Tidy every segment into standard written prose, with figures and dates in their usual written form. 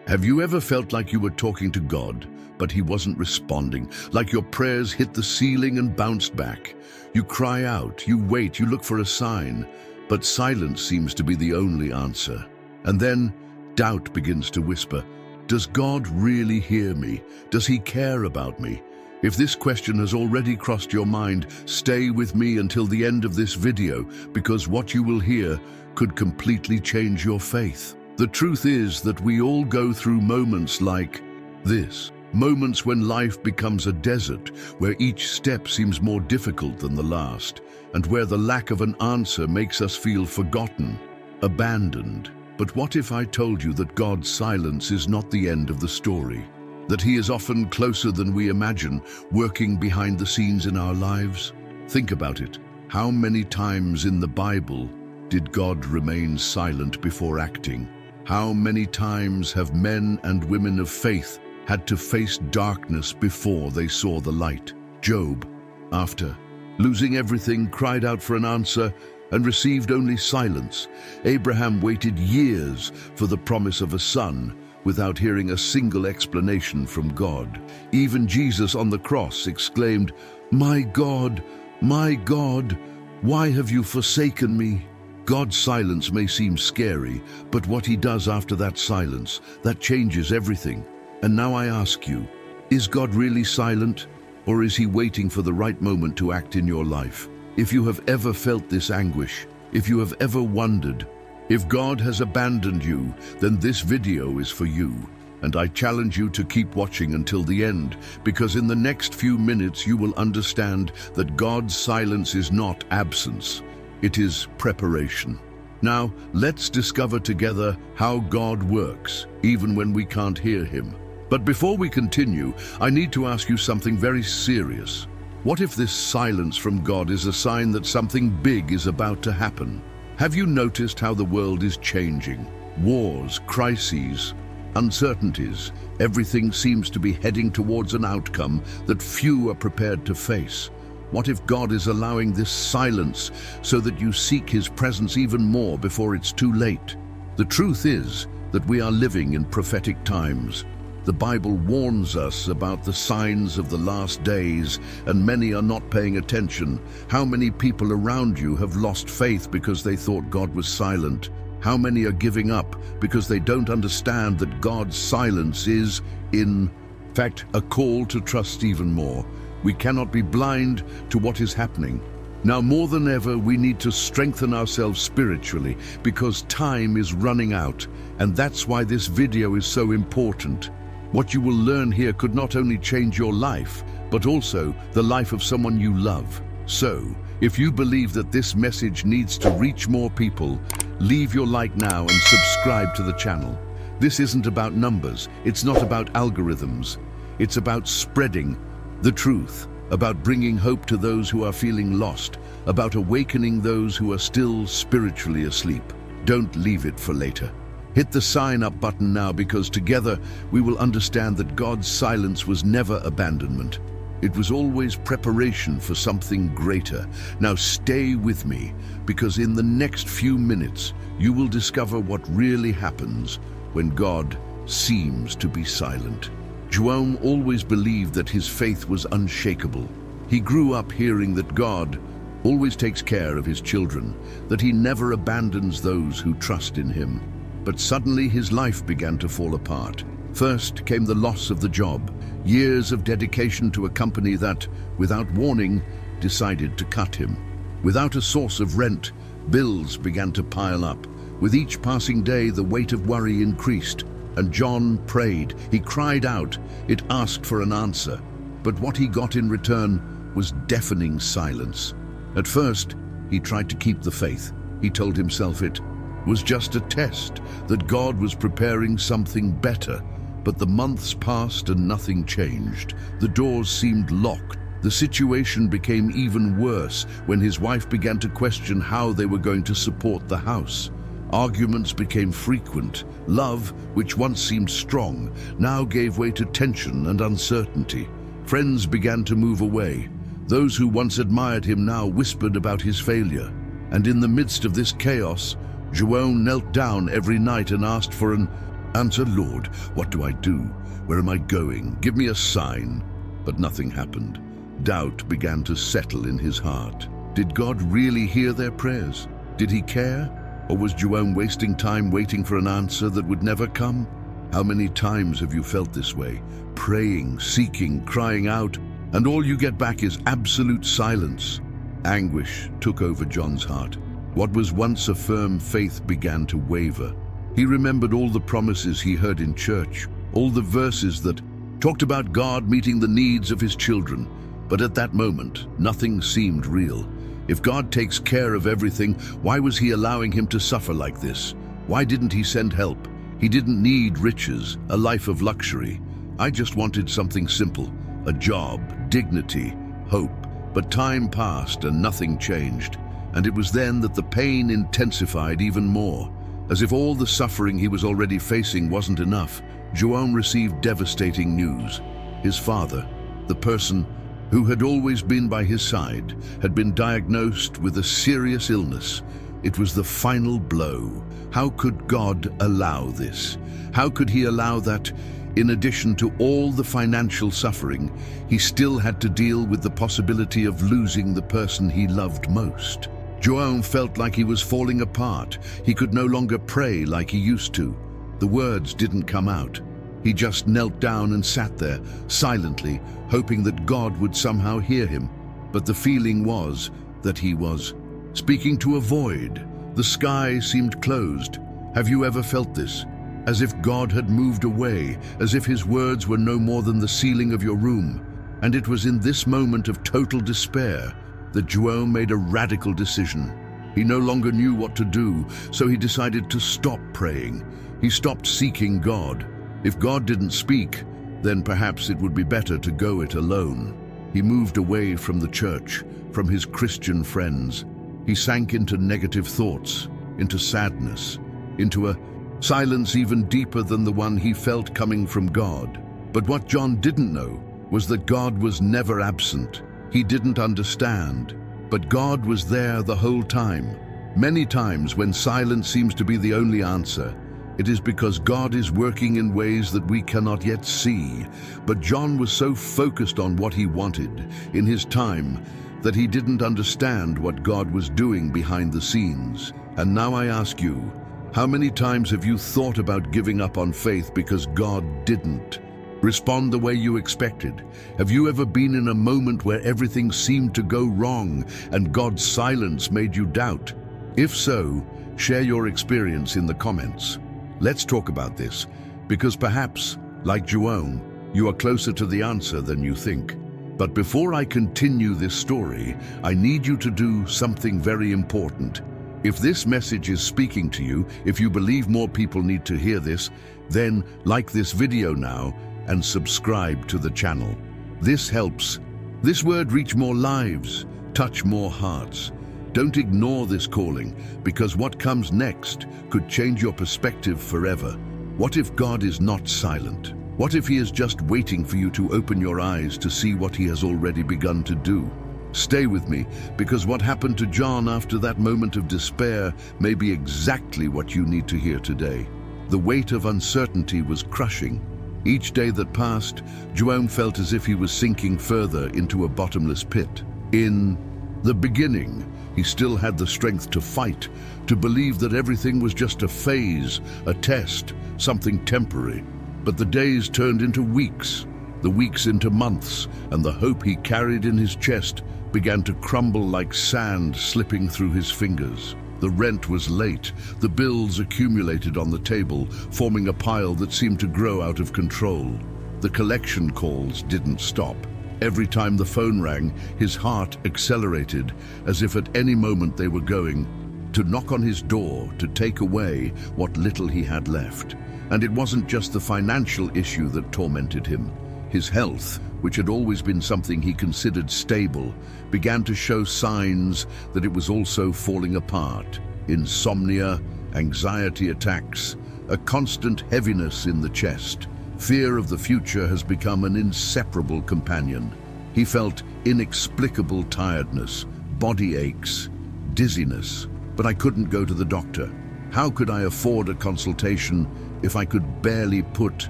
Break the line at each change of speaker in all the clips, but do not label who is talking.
Have you ever felt like you were talking to God, but He wasn't responding, like your prayers hit the ceiling and bounced back? You cry out, you wait, you look for a sign, but silence seems to be the only answer. And then doubt begins to whisper, does God really hear me? Does He care about me? If this question has already crossed your mind, stay with me until the end of this video, because what you will hear could completely change your faith. The truth is that we all go through moments like this. Moments when life becomes a desert, where each step seems more difficult than the last, and where the lack of an answer makes us feel forgotten, abandoned. But what if I told you that God's silence is not the end of the story? That He is often closer than we imagine, working behind the scenes in our lives? Think about it. How many times in the Bible did God remain silent before acting? How many times have men and women of faith had to face darkness before they saw the light? Job, after losing everything, cried out for an answer and received only silence. Abraham waited years for the promise of a son without hearing a single explanation from God. Even Jesus on the cross exclaimed, my God, why have you forsaken me?" God's silence may seem scary, but what He does after that silence, that changes everything. And now I ask you, is God really silent, or is He waiting for the right moment to act in your life? If you have ever felt this anguish, if you have ever wondered, if God has abandoned you, then this video is for you. And I challenge you to keep watching until the end, because in the next few minutes you will understand that God's silence is not absence. It is preparation. Now, let's discover together how God works, even when we can't hear Him. But before we continue, I need to ask you something very serious. What if this silence from God is a sign that something big is about to happen? Have you noticed how the world is changing? Wars, crises, uncertainties. Everything seems to be heading towards an outcome that few are prepared to face. What if God is allowing this silence so that you seek His presence even more before it's too late? The truth is that we are living in prophetic times. The Bible warns us about the signs of the last days, and many are not paying attention. How many people around you have lost faith because they thought God was silent? How many are giving up because they don't understand that God's silence is, in fact, a call to trust even more? We cannot be blind to what is happening. Now more than ever, we need to strengthen ourselves spiritually because time is running out, and that's why this video is so important. What you will learn here could not only change your life, but also the life of someone you love. So, if you believe that this message needs to reach more people, leave your like now and subscribe to the channel. This isn't about numbers, it's not about algorithms. It's about spreading the truth, about bringing hope to those who are feeling lost, about awakening those who are still spiritually asleep. Don't leave it for later. Hit the sign up button now, because together we will understand that God's silence was never abandonment. It was always preparation for something greater. Now stay with me, because in the next few minutes you will discover what really happens when God seems to be silent. Joam always believed that his faith was unshakable. He grew up hearing that God always takes care of His children, that He never abandons those who trust in Him. But suddenly his life began to fall apart. First came the loss of the job, years of dedication to a company that, without warning, decided to cut him. Without a source of rent, bills began to pile up. With each passing day, the weight of worry increased. And John prayed, he cried out, it asked for an answer. But what he got in return was deafening silence. At first, he tried to keep the faith. He told himself it was just a test, that God was preparing something better. But the months passed and nothing changed. The doors seemed locked. The situation became even worse when his wife began to question how they were going to support the house. Arguments became frequent. Love, which once seemed strong, now gave way to tension and uncertainty. Friends began to move away. Those who once admired him now whispered about his failure. And in the midst of this chaos, Joam knelt down every night and asked for an Answer, Lord, what do I do? Where am I going? Give me a sign. But nothing happened. Doubt began to settle in his heart. Did God really hear their prayers? Did he care? Or was Jerome wasting time waiting for an answer that would never come? How many times have you felt this way? Praying, seeking, crying out, and all you get back is absolute silence. Anguish took over John's heart. What was once a firm faith began to waver. He remembered all the promises he heard in church, all the verses that talked about God meeting the needs of his children. But at that moment, nothing seemed real. If God takes care of everything, why was he allowing him to suffer like this? Why didn't he send help? He didn't need riches, a life of luxury. I just wanted something simple, a job, dignity, hope. But time passed and nothing changed. And it was then that the pain intensified even more. As if all the suffering he was already facing wasn't enough, Jerome received devastating news. His father, the person who had always been by his side, had been diagnosed with a serious illness. It was the final blow. How could God allow this? How could he allow that, in addition to all the financial suffering, he still had to deal with the possibility of losing the person he loved most? Jerome felt like he was falling apart. He could no longer pray like he used to. The words didn't come out. He just knelt down and sat there, silently, hoping that God would somehow hear him. But the feeling was that he was speaking to a void. The sky seemed closed. Have you ever felt this? As if God had moved away, as if his words were no more than the ceiling of your room. And it was in this moment of total despair that Jerome made a radical decision. He no longer knew what to do, so he decided to stop praying. He stopped seeking God. If God didn't speak, then perhaps it would be better to go it alone. He moved away from the church, from his Christian friends. He sank into negative thoughts, into sadness, into a silence even deeper than the one he felt coming from God. But what John didn't know was that God was never absent. He didn't understand, but God was there the whole time. Many times when silence seems to be the only answer, it is because God is working in ways that we cannot yet see. But John was so focused on what he wanted in his time that he didn't understand what God was doing behind the scenes. And now I ask you, how many times have you thought about giving up on faith because God didn't respond the way you expected? Have you ever been in a moment where everything seemed to go wrong and God's silence made you doubt? If so, share your experience in the comments. Let's talk about this, because perhaps, like Jerome, you are closer to the answer than you think. But before I continue this story, I need you to do something very important. If this message is speaking to you, if you believe more people need to hear this, then like this video now and subscribe to the channel. This helps this word reach more lives, touch more hearts. Don't ignore this calling, because what comes next could change your perspective forever. What if God is not silent? What if he is just waiting for you to open your eyes to see what he has already begun to do? Stay with me, because what happened to John after that moment of despair may be exactly what you need to hear today. The weight of uncertainty was crushing. Each day that passed, Jerome felt as if he was sinking further into a bottomless pit. In the beginning, he still had the strength to fight, to believe that everything was just a phase, a test, something temporary. But the days turned into weeks, the weeks into months, and the hope he carried in his chest began to crumble like sand slipping through his fingers. The rent was late, the bills accumulated on the table, forming a pile that seemed to grow out of control. The collection calls didn't stop. Every time the phone rang, his heart accelerated, as if at any moment they were going to knock on his door to take away what little he had left. And it wasn't just the financial issue that tormented him. His health, which had always been something he considered stable, began to show signs that it was also falling apart. Insomnia, anxiety attacks, a constant heaviness in the chest. Fear of the future has become an inseparable companion. He felt inexplicable tiredness, body aches, dizziness. But I couldn't go to the doctor. How could I afford a consultation if I could barely put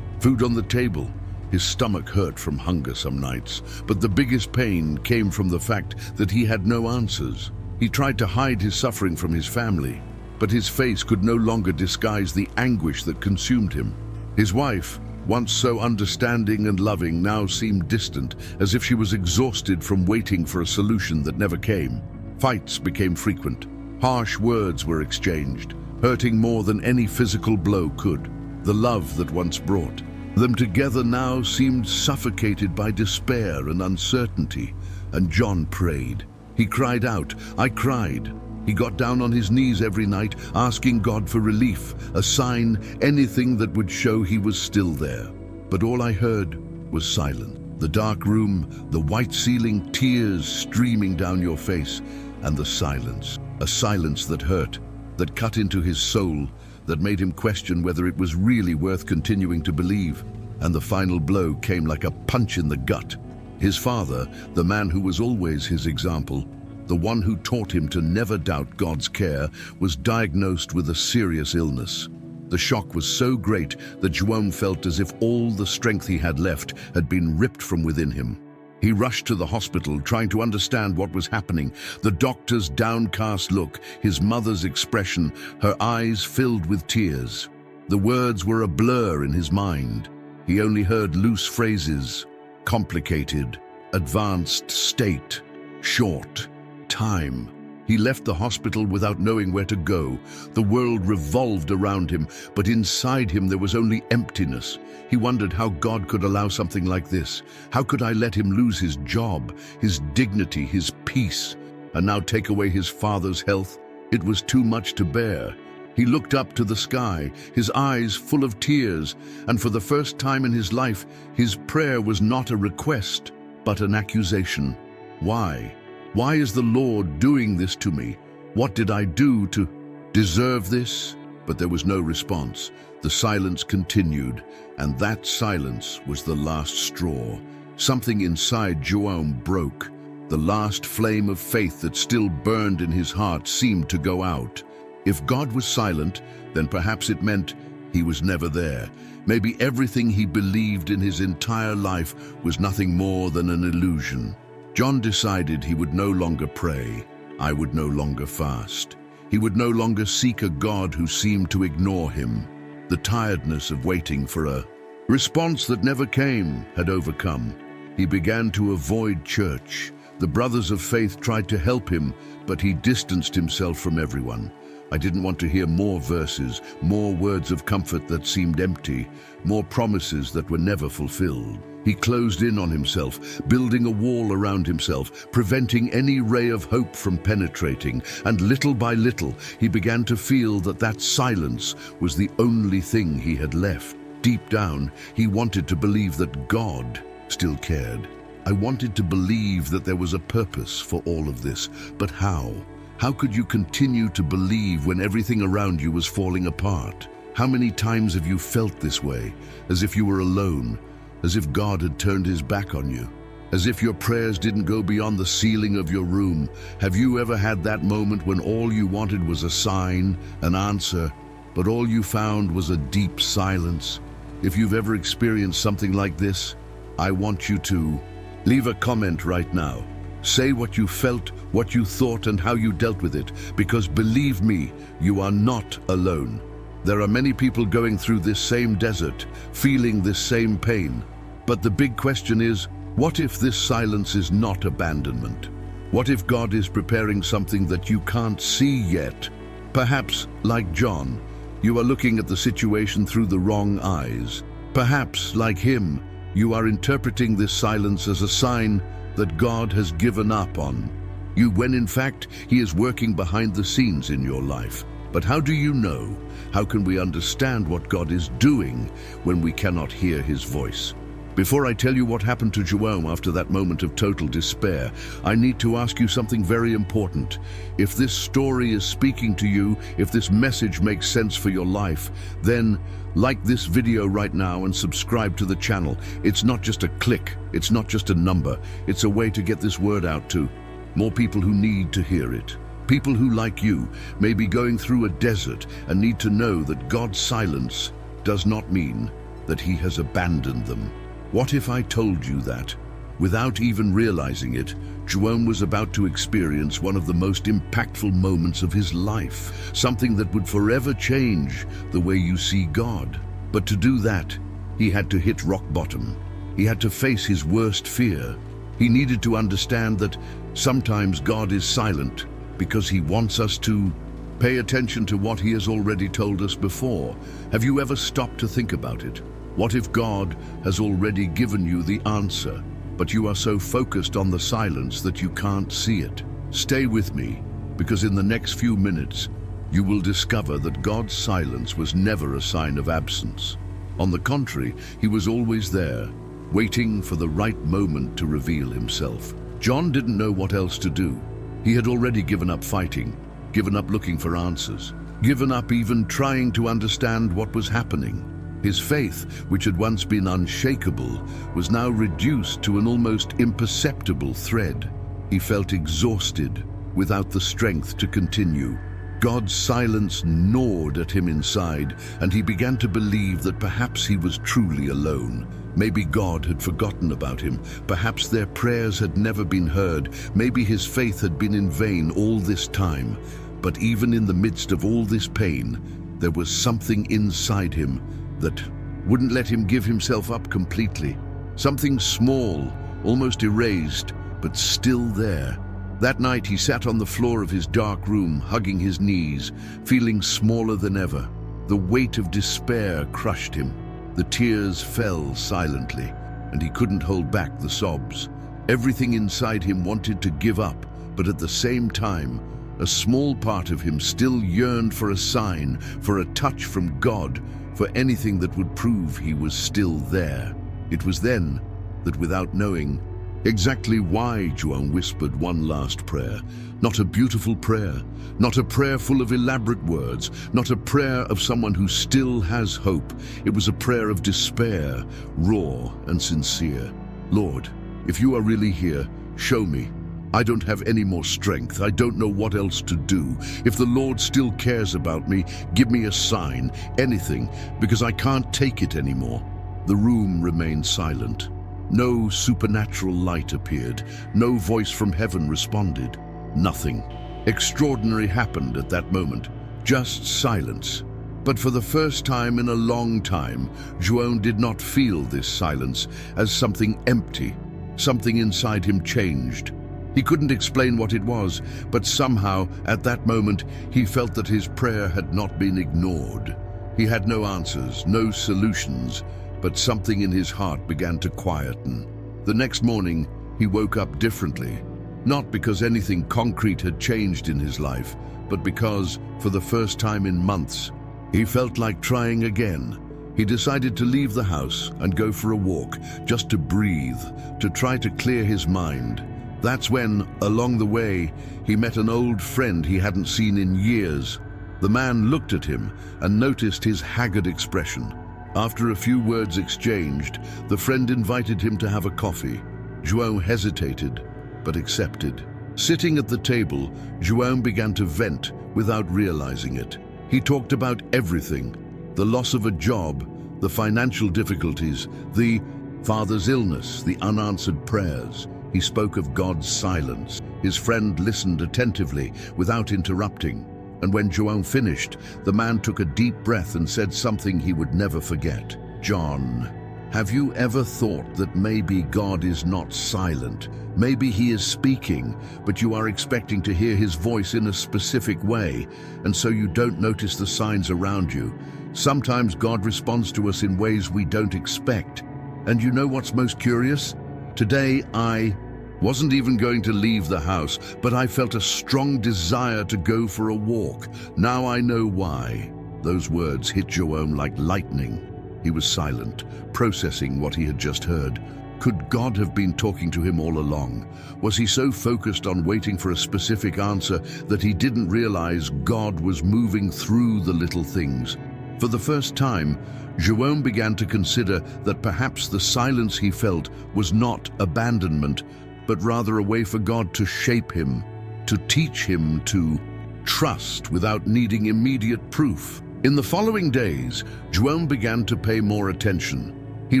food on the table. His stomach hurt from hunger some nights, but the biggest pain came from the fact that he had no answers. He tried to hide his suffering from his family, but his face could no longer disguise the anguish that consumed him. His wife, once so understanding and loving, now seemed distant, as if she was exhausted from waiting for a solution that never came. Fights became frequent. Harsh words were exchanged, hurting more than any physical blow could. The love that once brought them together now seemed suffocated by despair and uncertainty, and John prayed. He cried out. I cried. He got down on his knees every night, asking God for relief, a sign, anything that would show he was still there. But all I heard was silence. The dark room, the white ceiling, tears streaming down your face, and the silence. A silence that hurt, that cut into his soul, that made him question whether it was really worth continuing to believe. And the final blow came like a punch in the gut. His father, the man who was always his example, the one who taught him to never doubt God's care, was diagnosed with a serious illness. The shock was so great that Jerome felt as if all the strength he had left had been ripped from within him. He rushed to the hospital, trying to understand what was happening. The doctor's downcast look, his mother's expression, her eyes filled with tears. The words were a blur in his mind. He only heard loose phrases: complicated, advanced state, short, time. He left the hospital without knowing where to go. The world revolved around him, but inside him there was only emptiness. He wondered how God could allow something like this. How could I let him lose his job, his dignity, his peace, and now take away his father's health? It was too much to bear. He looked up to the sky, his eyes full of tears, and for the first time in his life, his prayer was not a request, but an accusation. Why? Why is the Lord doing this to me? What did I do to deserve this? But there was no response. The silence continued, and that silence was the last straw. Something inside Jerome broke. The last flame of faith that still burned in his heart seemed to go out. If God was silent, then perhaps it meant he was never there. Maybe everything he believed in his entire life was nothing more than an illusion. John decided he would no longer pray. I would no longer fast. He would no longer seek a God who seemed to ignore him. The tiredness of waiting for a response that never came had overcome. He began to avoid church. The brothers of faith tried to help him, but he distanced himself from everyone. I didn't want to hear more verses, more words of comfort that seemed empty, more promises that were never fulfilled. He closed in on himself, building a wall around himself, preventing any ray of hope from penetrating, and little by little he began to feel that silence was the only thing he had left. Deep down, he wanted to believe that God still cared. I wanted to believe that there was a purpose for all of this, but how? How could you continue to believe when everything around you was falling apart? How many times have you felt this way, as if you were alone, as if God had turned his back on you, as if your prayers didn't go beyond the ceiling of your room? Have you ever had that moment when all you wanted was a sign, an answer, but all you found was a deep silence? If you've ever experienced something like this, I want you to leave a comment right now. Say what you felt, what you thought, and how you dealt with it, because believe me, you are not alone. There are many people going through this same desert, feeling this same pain. But the big question is, what if this silence is not abandonment? What if God is preparing something that you can't see yet? Perhaps, like John, you are looking at the situation through the wrong eyes. Perhaps, like him, you are interpreting this silence as a sign that God has given up on you, when in fact he is working behind the scenes in your life. But how do you know? How can we understand what God is doing when we cannot hear his voice? Before I tell you what happened to Jerome after that moment of total despair, I need to ask you something very important. If this story is speaking to you, if this message makes sense for your life, then like this video right now and subscribe to the channel. It's not just a click, it's not just a number, it's a way to get this word out to more people who need to hear it. People who, like you, may be going through a desert and need to know that God's silence does not mean that he has abandoned them. What if I told you that, without even realizing it, João was about to experience one of the most impactful moments of his life, something that would forever change the way you see God. But to do that, he had to hit rock bottom. He had to face his worst fear. He needed to understand that sometimes God is silent because he wants us to pay attention to what he has already told us before. Have you ever stopped to think about it? What if God has already given you the answer, but you are so focused on the silence that you can't see it? Stay with me, because in the next few minutes, you will discover that God's silence was never a sign of absence. On the contrary, he was always there, waiting for the right moment to reveal himself. John didn't know what else to do. He had already given up fighting, given up looking for answers, given up even trying to understand what was happening. His faith, which had once been unshakable, was now reduced to an almost imperceptible thread. He felt exhausted, without the strength to continue. God's silence gnawed at him inside, and he began to believe that perhaps he was truly alone. Maybe God had forgotten about him. Perhaps their prayers had never been heard. Maybe his faith had been in vain all this time. But even in the midst of all this pain, there was something inside him that wouldn't let him give himself up completely. Something small, almost erased, but still there. That night he sat on the floor of his dark room, hugging his knees, feeling smaller than ever. The weight of despair crushed him. The tears fell silently, and he couldn't hold back the sobs. Everything inside him wanted to give up, but at the same time, a small part of him still yearned for a sign, for a touch from God, for anything that would prove he was still there. It was then that, without knowing exactly why, João whispered one last prayer. Not a beautiful prayer, not a prayer full of elaborate words, not a prayer of someone who still has hope. It was a prayer of despair, raw and sincere. Lord, if you are really here, show me. I don't have any more strength. I don't know what else to do. If the Lord still cares about me, give me a sign, anything, because I can't take it anymore. The room remained silent. No supernatural light appeared. No voice from heaven responded. Nothing extraordinary happened at that moment. Just silence. But for the first time in a long time, João did not feel this silence as something empty. Something inside him changed. He couldn't explain what it was, but somehow, at that moment, he felt that his prayer had not been ignored. He had no answers, no solutions, but something in his heart began to quieten. The next morning, he woke up differently, not because anything concrete had changed in his life, but because, for the first time in months, he felt like trying again. He decided to leave the house and go for a walk, just to breathe, to try to clear his mind. That's when, along the way, he met an old friend he hadn't seen in years. The man looked at him and noticed his haggard expression. After a few words exchanged, the friend invited him to have a coffee. João hesitated, but accepted. Sitting at the table, João began to vent without realizing it. He talked about everything: the loss of a job, the financial difficulties, the father's illness, the unanswered prayers. He spoke of God's silence. His friend listened attentively, without interrupting. And when João finished, the man took a deep breath and said something he would never forget. "John, have you ever thought that maybe God is not silent? Maybe he is speaking, but you are expecting to hear his voice in a specific way, and so you don't notice the signs around you. Sometimes God responds to us in ways we don't expect. And you know what's most curious? Today I wasn't even going to leave the house, but I felt a strong desire to go for a walk. Now I know why." Those words hit João like lightning. He was silent, processing what he had just heard. Could God have been talking to him all along? Was he so focused on waiting for a specific answer that he didn't realize God was moving through the little things? For the first time, João began to consider that perhaps the silence he felt was not abandonment, but rather a way for God to shape him, to teach him to trust without needing immediate proof. In the following days, João began to pay more attention. He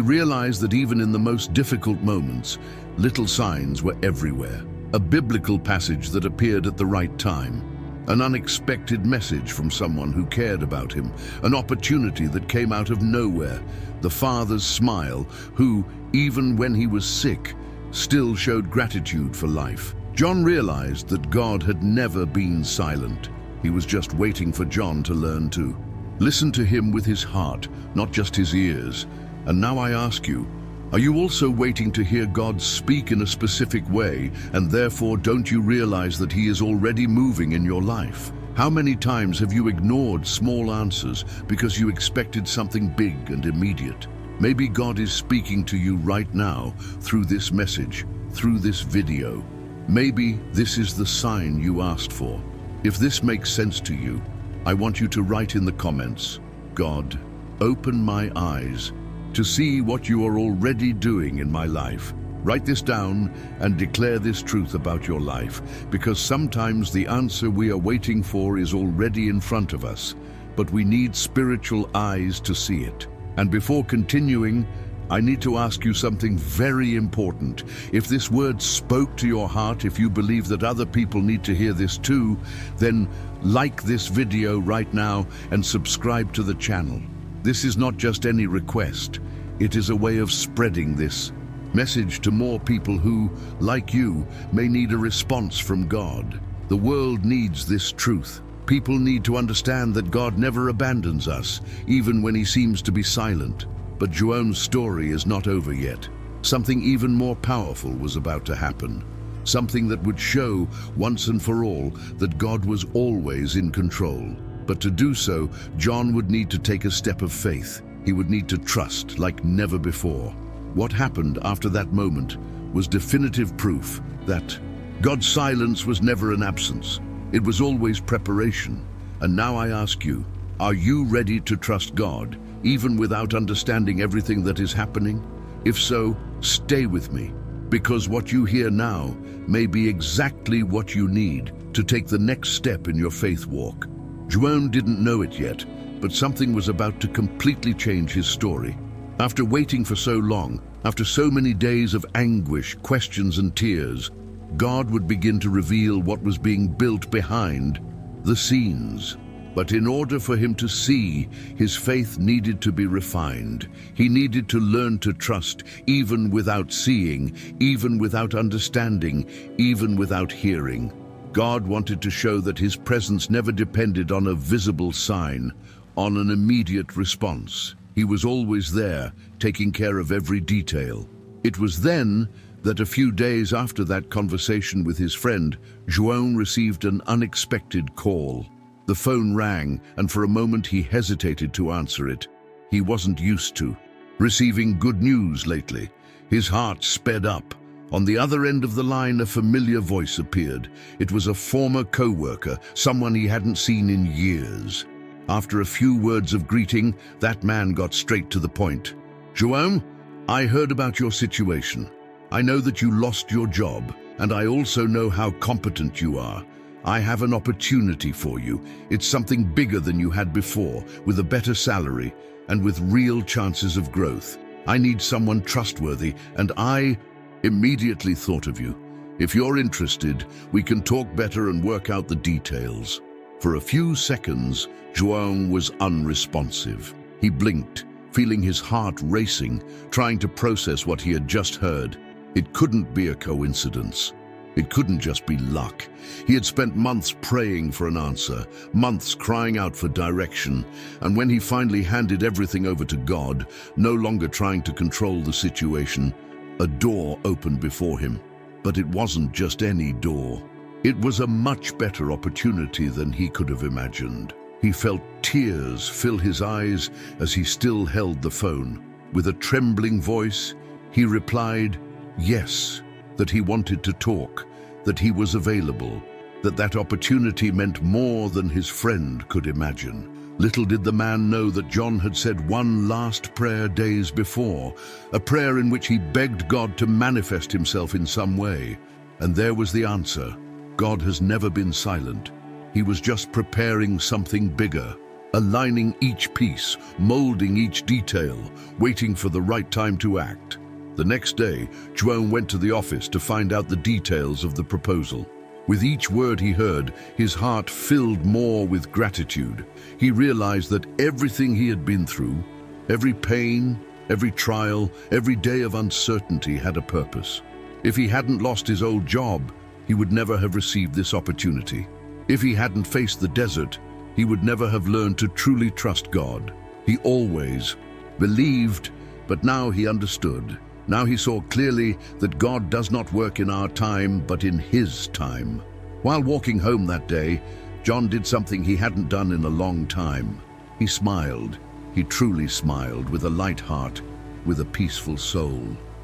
realized that even in the most difficult moments, little signs were everywhere. A biblical passage that appeared at the right time, an unexpected message from someone who cared about him, an opportunity that came out of nowhere, the Father's smile, who, even when he was sick, still showed gratitude for life. John realized that God had never been silent. He was just waiting for John to learn to listen to him with his heart, not just his ears. And now I ask you, are you also waiting to hear God speak in a specific way, and therefore don't you realize that He is already moving in your life? How many times have you ignored small answers because you expected something big and immediate? Maybe God is speaking to you right now through this message, through this video. Maybe this is the sign you asked for. If this makes sense to you, I want you to write in the comments, God, open my eyes to see what you are already doing in my life. Write this down and declare this truth about your life, because sometimes the answer we are waiting for is already in front of us, but we need spiritual eyes to see it. And before continuing, I need to ask you something very important. If this word spoke to your heart, if you believe that other people need to hear this too, then like this video right now and subscribe to the channel. This is not just any request. It is a way of spreading this message to more people who, like you, may need a response from God. The world needs this truth. People need to understand that God never abandons us, even when He seems to be silent. But João's story is not over yet. Something even more powerful was about to happen. Something that would show, once and for all, that God was always in control. But to do so, John would need to take a step of faith. He would need to trust like never before. What happened after that moment was definitive proof that God's silence was never an absence. It was always preparation. And now I ask you, are you ready to trust God, even without understanding everything that is happening? If so, stay with me, because what you hear now may be exactly what you need to take the next step in your faith walk. João didn't know it yet, but something was about to completely change his story. After waiting for so long, after so many days of anguish, questions and tears, God would begin to reveal what was being built behind the scenes. But in order for him to see, his faith needed to be refined. He needed to learn to trust, even without seeing, even without understanding, even without hearing. God wanted to show that His presence never depended on a visible sign, on an immediate response. He was always there, taking care of every detail. It was then that a few days after that conversation with his friend, João received an unexpected call. The phone rang, and for a moment he hesitated to answer it. He wasn't used to receiving good news lately. His heart sped up. On the other end of the line, a familiar voice appeared. It was a former co-worker, someone he hadn't seen in years. After a few words of greeting, that man got straight to the point. João, I heard about your situation. I know that you lost your job, and I also know how competent you are. I have an opportunity for you. It's something bigger than you had before, with a better salary and with real chances of growth. I need someone trustworthy, and I immediately thought of you. If you're interested, we can talk better and work out the details. For a few seconds, João was unresponsive. He blinked, feeling his heart racing, trying to process what he had just heard. It couldn't be a coincidence. It couldn't just be luck. He had spent months praying for an answer, months crying out for direction, and when he finally handed everything over to God, no longer trying to control the situation, a door opened before him. But it wasn't just any door. It was a much better opportunity than he could have imagined. He felt tears fill his eyes as he still held the phone. With a trembling voice, he replied, yes, that he wanted to talk, that he was available, that opportunity meant more than his friend could imagine. Little did the man know that John had said one last prayer days before, a prayer in which he begged God to manifest himself in some way. And there was the answer. God has never been silent. He was just preparing something bigger. aligning each piece, molding each detail, waiting for the right time to act. The next day, João went to the office to find out the details of the proposal. With each word he heard, his heart filled more with gratitude. He realized that everything he had been through, every pain, every trial, every day of uncertainty had a purpose. If he hadn't lost his old job, he would never have received this opportunity. If he hadn't faced the desert, he would never have learned to truly trust God. He always believed, but now he understood. Now he saw clearly that God does not work in our time, but in His time. While walking home that day, John did something he hadn't done in a long time. He smiled. He truly smiled, with a light heart, with a peaceful soul.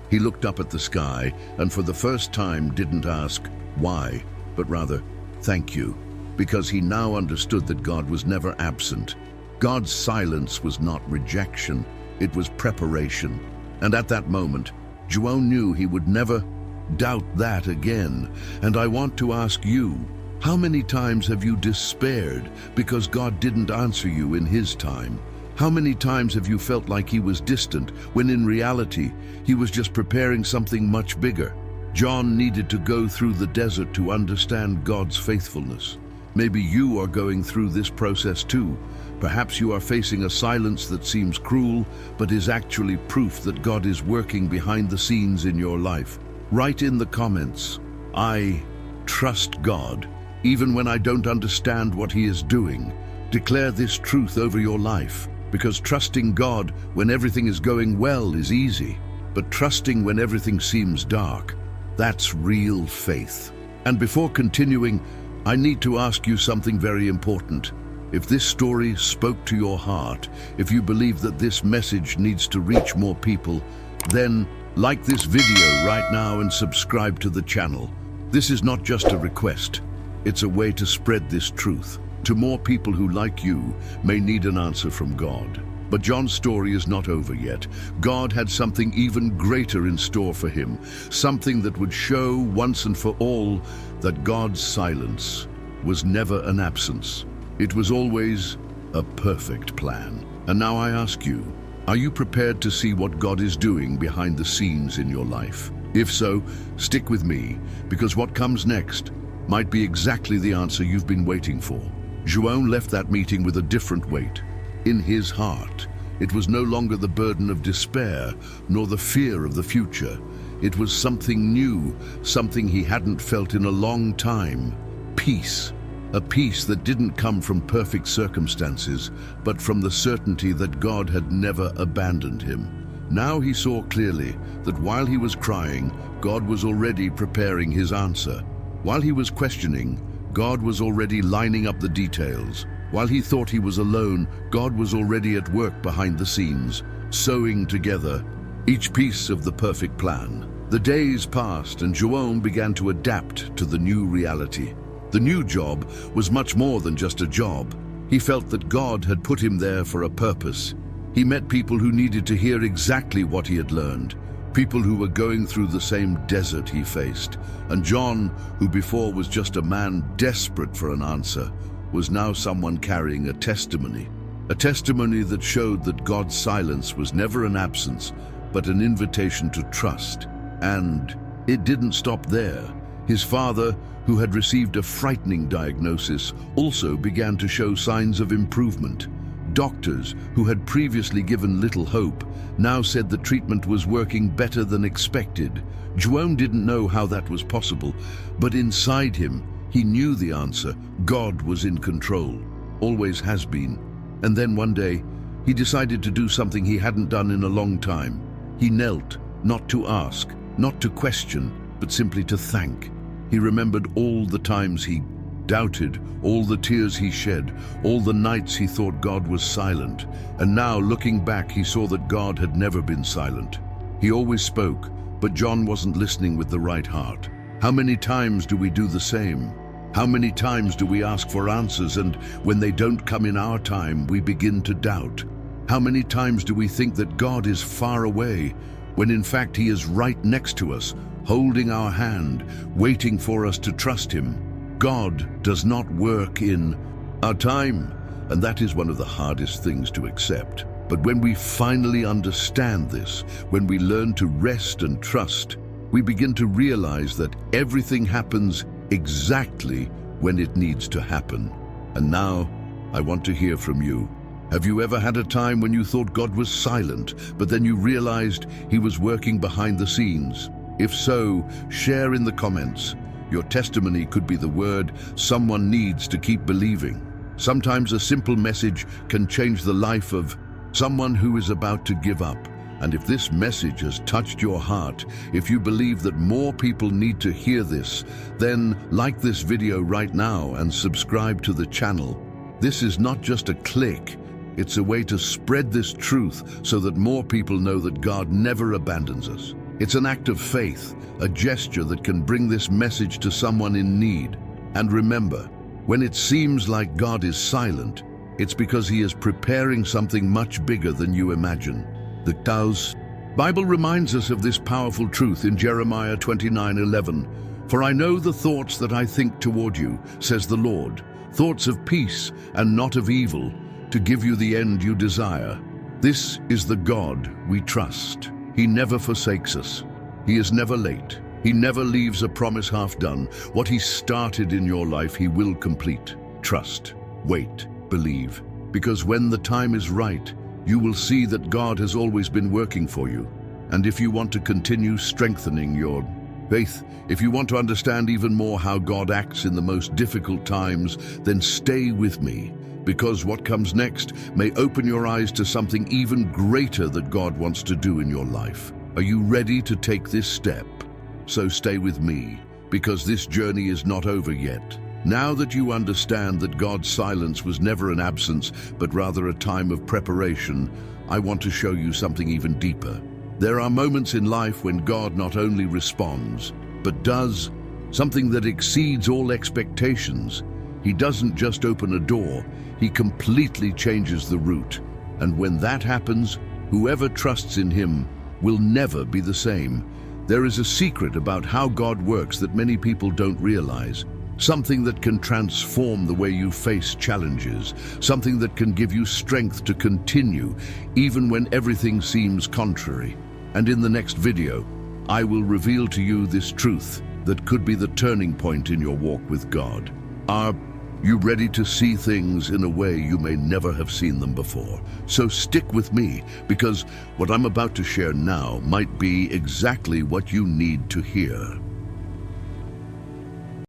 He looked up at the sky and for the first time didn't ask why, but rather thank you, because he now understood that God was never absent. God's silence was not rejection, it was preparation. And at that moment, João knew he would never doubt that again. And I want to ask you, how many times have you despaired because God didn't answer you in His time? How many times have you felt like He was distant, when in reality, He was just preparing something much bigger? John needed to go through the desert to understand God's faithfulness. Maybe you are going through this process too. Perhaps you are facing a silence that seems cruel, but is actually proof that God is working behind the scenes in your life. Write in the comments, I trust God, even when I don't understand what He is doing. Declare this truth over your life, because trusting God when everything is going well is easy, but trusting when everything seems dark, that's real faith. And before continuing, I need to ask you something very important. If this story spoke to your heart, if you believe that this message needs to reach more people, then like this video right now and subscribe to the channel. This is not just a request, it's a way to spread this truth to more people who, like you, may need an answer from God. But John's story is not over yet. God had something even greater in store for him, something that would show once and for all that God's silence was never an absence. It was always a perfect plan. And now I ask you, are you prepared to see what God is doing behind the scenes in your life? If so, stick with me, because what comes next might be exactly the answer you've been waiting for. João left that meeting with a different weight. In his heart, it was no longer the burden of despair, nor the fear of the future. It was something new, something he hadn't felt in a long time. Peace. A peace that didn't come from perfect circumstances, but from the certainty that God had never abandoned him. Now he saw clearly that while he was crying, God was already preparing his answer. While he was questioning, God was already lining up the details. While he thought he was alone, God was already at work behind the scenes, sewing together each piece of the perfect plan. The days passed and João began to adapt to the new reality. The new job was much more than just a job. He felt that God had put him there for a purpose. He met people who needed to hear exactly what he had learned, people who were going through the same desert he faced. And John, who before was just a man desperate for an answer, was now someone carrying a testimony that showed that God's silence was never an absence, but an invitation to trust. And it didn't stop there. His father, who had received a frightening diagnosis, also began to show signs of improvement. Doctors, who had previously given little hope, now said the treatment was working better than expected. João didn't know how that was possible, but inside him, he knew the answer. God was in control, always has been. And then one day, he decided to do something he hadn't done in a long time. He knelt, not to ask, not to question, but simply to thank. He remembered all the times he doubted, all the tears he shed, all the nights he thought God was silent. And now, looking back, he saw that God had never been silent. He always spoke, but John wasn't listening with the right heart. How many times do we do the same? How many times do we ask for answers, and when they don't come in our time, we begin to doubt? How many times do we think that God is far away, when in fact He is right next to us, holding our hand, waiting for us to trust Him? God does not work in our time. and that is one of the hardest things to accept. But when we finally understand this, when we learn to rest and trust, we begin to realize that everything happens exactly when it needs to happen. And now, I want to hear from you. Have you ever had a time when you thought God was silent, but then you realized He was working behind the scenes? If so, share in the comments. Your testimony could be the word someone needs to keep believing. Sometimes a simple message can change the life of someone who is about to give up. And if this message has touched your heart, if you believe that more people need to hear this, then like this video right now and subscribe to the channel. This is not just a click, it's a way to spread this truth so that more people know that God never abandons us. It's an act of faith, a gesture that can bring this message to someone in need. And remember, when it seems like God is silent, it's because He is preparing something much bigger than you imagine. The Bible reminds us of this powerful truth in Jeremiah 29:11. For I know the thoughts that I think toward you, says the Lord, thoughts of peace and not of evil, to give you the end you desire. This is the God we trust. He never forsakes us. He is never late. He never leaves a promise half done. What He started in your life, He will complete. Trust, wait, believe. Because when the time is right, you will see that God has always been working for you. And if you want to continue strengthening your faith, if you want to understand even more how God acts in the most difficult times, then stay with me, because what comes next may open your eyes to something even greater that God wants to do in your life. Are you ready to take this step? So stay with me, because this journey is not over yet. Now that you understand that God's silence was never an absence, but rather a time of preparation, I want to show you something even deeper. There are moments in life when God not only responds, but does something that exceeds all expectations. He doesn't just open a door, He completely changes the route. And when that happens, whoever trusts in Him will never be the same. There is a secret about how God works that many people don't realize. Something that can transform the way you face challenges. Something that can give you strength to continue, even when everything seems contrary. And in the next video, I will reveal to you this truth that could be the turning point in your walk with God. Are you ready to see things in a way you may never have seen them before? So stick with me, because what I'm about to share now might be exactly what you need to hear.